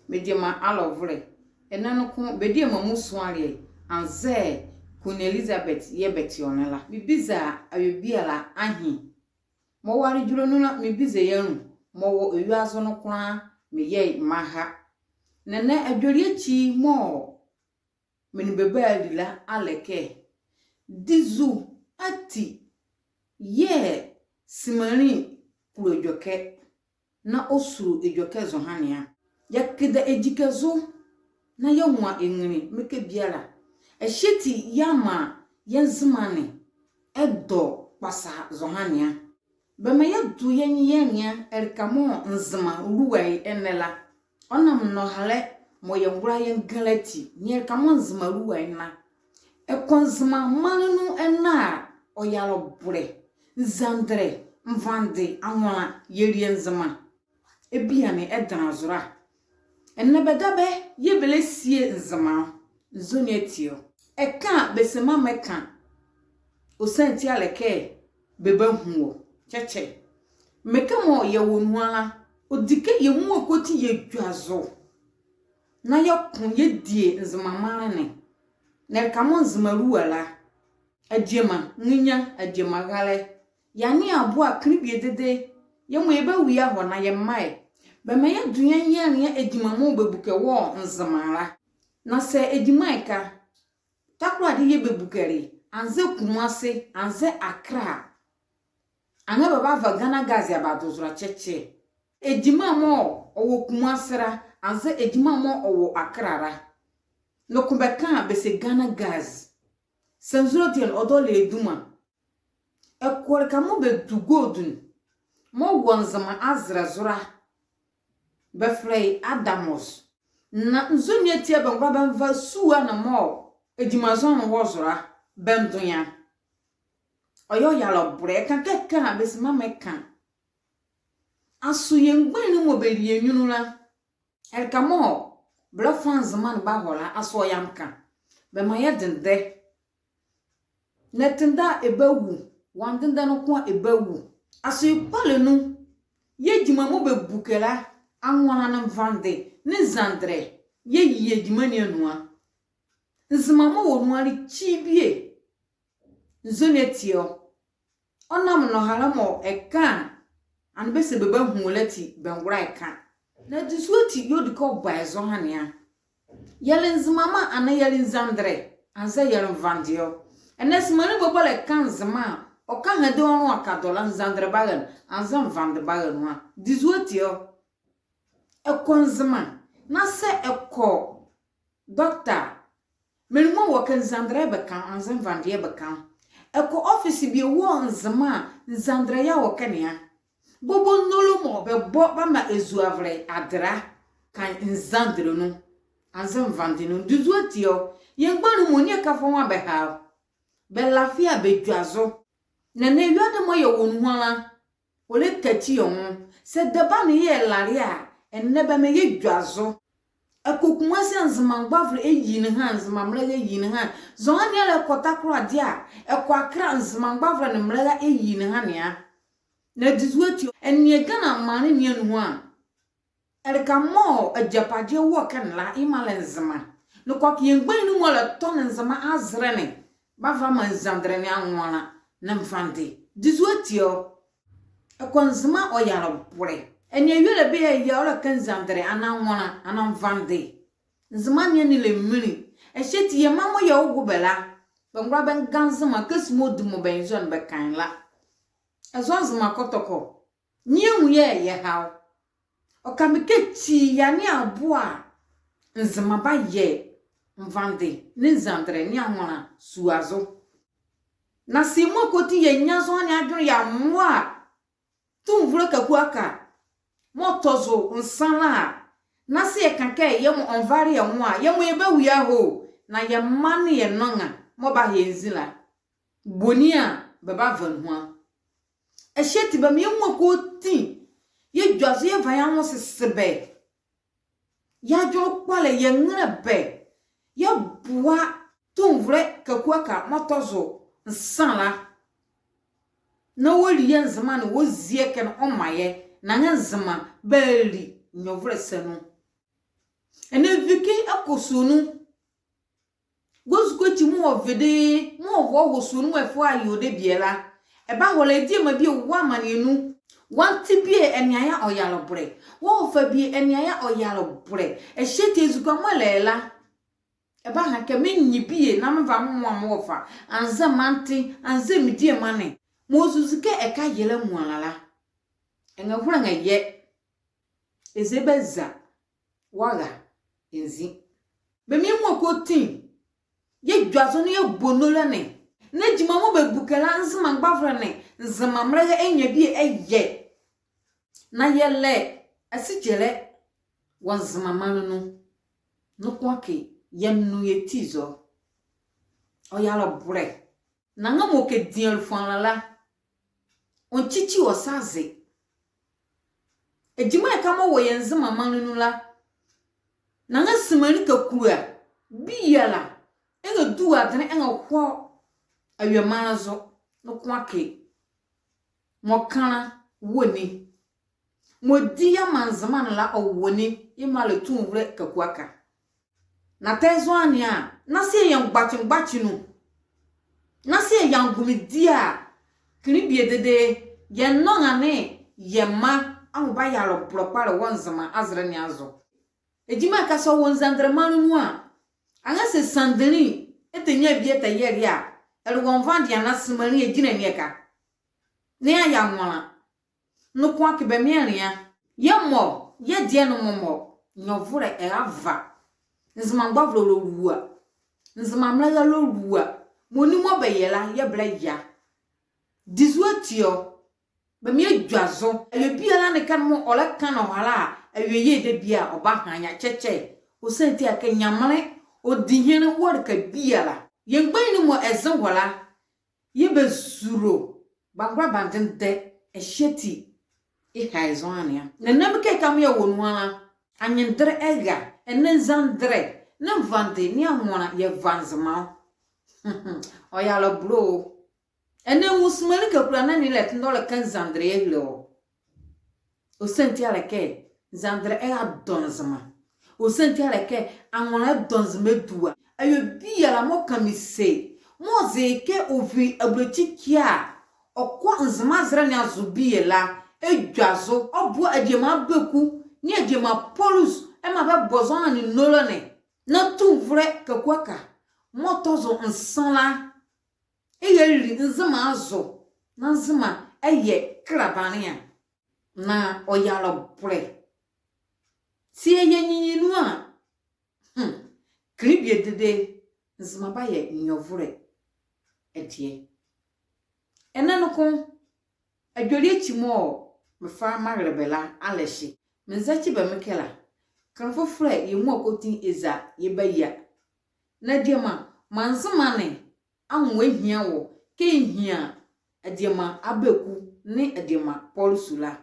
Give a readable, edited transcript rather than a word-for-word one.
mediema alovre enano ko bediema musuare anze Queen Elizabeth ye betionela bibiza ayobiala ahi mo wari juro nuna mi bize yanu mo wo ewiazo no kra me ye maha nene adworiachi mo meni bebe adila aleke dizu ati ye simani purojoke na osuru ejoke zohania yakida ejikezo na yonwa enwini meke biala eshiti yama yenzmane edo pasa zohania bema yadu yenya erkamo nzma ruwai enela onam no hale moyengura yengalati nyerkamo nzma ruwai na ekonzma manunu ena oyalo bure zandre mvande anwala yerienzma ebiane edanazura ennebedabe yebelesie nzma zonetio eka besema meka osenti aleke bebe huo cheche meka mo ye wonuala odike ye mu akoti ye dwazo na yakun ye die nzmamane na kamo nzmaruala adjema nya adjema gale yani abo akribie dede ye mo ebe wi aho na ye mai be me ye duan ye ne adjema mo bebuke wo nzmara na se adjimaika takwa de ye bebukari anze kumase anze akra anga baba vagana gazi abadozura cheche ejima mo owo kumasera anze ejima mo owo akrara no kumbeka bese gana gaz senzuro dien odole eduma ekwor kamo be dugodun mo wonzama azra zura befrey adamos na nzonya tie bangwa banva suwa na mo ejimazon wozura bendunya oyo yalo bre kan keka besima meka asu yengban mo belie nyunula elkamo blafans man ba hola aso yamka be ma yedende netenda ebawu wandenda no ko ebawu asu palenu yejima mo bebukela anwana na vande ne zandre ye yejima ne anua nzimamo wonuari chibie zonetio onam no haramo eka anbese beba huolati bengura eka na disuoti yodiko baezo hania yelen zimama ana yelen zandre anza yelen vandio enesmani bobole kanzma oka hede onu akadola zandre bagan anza vande bagan wa disuotio ekonzma na se eko doctor Melmo wakan zandre bekan anzan vandie bekan. Eko office bi wo nzama zandre ya wakania. Bobo nolo mo be bo bama ezuavre adra kan nzandre no. Anzan vandi no duzuatio. Yengbanu mo nie ka fo wa be ha. Be lafia be dwazo. Na ne wiade mo ye wonhuala. Ole tati yo mo. Se deba ne ye laria enne be me ye dwazo. Ekokumase nzmangbavre eyine ha nzmamlega eyine ha zohania le kotakro dia ekwakra nzmangbavre ne mlega eyine ha nia na dizuatio enie gana mane ne anu a erika mo ajapade wo kanla imale nzma no kwak yengban nu mo le ton nzma azrene bavra man zandre ne anwala na mfande dizuatio ekonzma oyalo bure enya yele be ya ora kan zandre ananwana ananvande nzmanya ni le mini esheti ye mamo ya ogubela bangura ben ganzma kasmo dumo benzon be kanla azonzma kotoko nyemu ye hawo okamikechi ya ni aboa nzma ba ye mvande ni zandre ni anwana suazo na simo koti ye nyazo ani adun ya mwa tumvure kakuaka motozo nsana na se ekanke yemu onvari ya nwa yemu ebe wuya ho na ye mani ye nonga mo ba henzila bonia baba vanhua esheti ba mi yemu ko tin ye dwazo ye vayan mo sesebe ya jo kwale ye ngrebe ye bua tumvre kakuaka motozo nsana na woli ye nzama no wozie ken omaye na nzama bali nyovre senu ene viki akosunu gozuko ti mu ovede mu owo wosunu efo ayode biela eba hole die ma bi wa manenu wanti bi eniaya oyalobre wo fa bi eniaya oyalobre ehete ezuka molela eba ha ke menyi bi na mva mo fa anza manti anza midie mane mo zuzike eka yele mualala enga hura nga ye ezebeza waga enzi be mi mo ko tin ye dwazo ne bonola ne na jima mo be bukala nzima gbafra ne nzima mrege enya bi eye na yele asijele wanzima manunu no kwake yenu yetizo oyala bre na nga mo ke diel fanala on chichi osaze ejima ka mo wo yenzima manunu la na nga simani ka kura biyala enga duwa tane enga kwo awemanazo no kwake mo kana woni mo dia manzama la owoni imale tunvre ka kwaka na tezo ania na se yan gbachin nu na se yan gumidia kini biedede ye no ngane ye ma ahuba yalo blokpare wonzama azre ni azo ejima ka so wonzandre manu nu a anga se sandeni etenya bieta yeria elwon vandia na simani ejina nieka ne aya nwala no kwa ke be miania ye mo ye die no momo nyovure e ava nzima gbavlo lo wuwa nzima mlaga lo wuwa moni mo beyela ye bleja dizuatio be mi adwazo ayo biala ne kan mo ola kan wala ayo ye de bia oba hanya cheche o senti akanyamale odihene wor ka biala ye ngban ni mo ezen wala ye be zuro bagwa bandende esheti haizwania na nabike kam ya wonwana anyendere ega enen zandre na vande ni amona ye vanzema oyala bro enen musmani ka kula na ni let ndole kan zandre yelo o senti aleke zandre e adonzema o senti aleke amona donzema duwa ayo biala mo kamise mo zeke ovi abrochikia okwa nzema zra ni azubiela edwazo obu adema beku ni adema polus e ma be bozon ni nolone na tuvre kakwaka motozo nsala e yeli nzema azo na nzema eye krabania na oyalo bre tie yenyinu a kribie dede nzema ba ye nyovre etie enanoko adwori chimo mefa magrebela aleshi menzachi be mekela kan fofre ye mu akotin eza ye baya na diema manzema ne anwo hia wo ke hia adiema abeku ne adiema polusula